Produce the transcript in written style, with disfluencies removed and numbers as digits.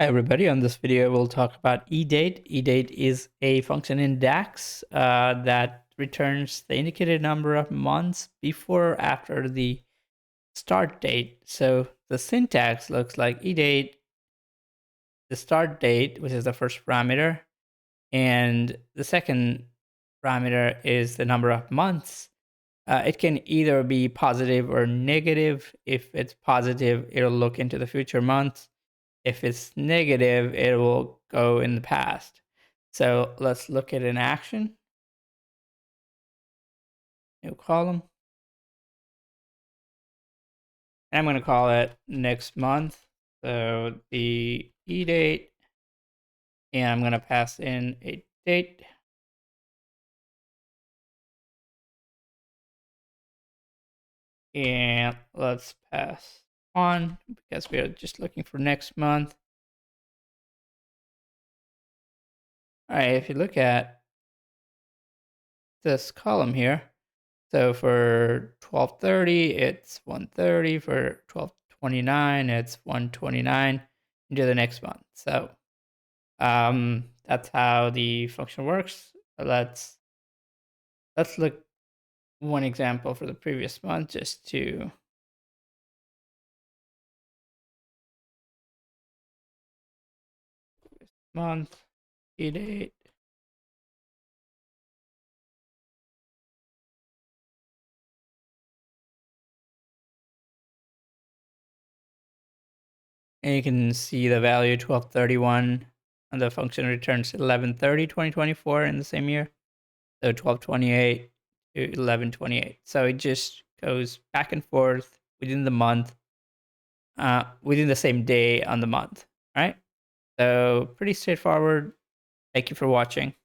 Hi everybody, on this video we'll talk about Edate. Edate is a function in Dax that returns the indicated number of months before or after the start date. So the syntax looks like Edate, the start date, which is the first parameter, and the second parameter is the number of months. It can either be positive or negative. If it's positive, it'll look into the future months. If it's negative, it will go in the past. So let's look at an action. New column. And I'm going to call it next month. So the edate, and I'm going to pass in a date. And let's pass on because we are just looking for next month. All right, if you look at this column here, so for 1230, it's 130. For 1229, it's 129 into the next month. So that's how the function works. Let's look one example for the previous month just to month, date. And you can see the value 1231 and the function returns 11/30/2024 in the same year. So 1228 to 11/28. So it just goes back and forth within the month, within the same day on the month, right? So pretty straightforward. Thank you for watching.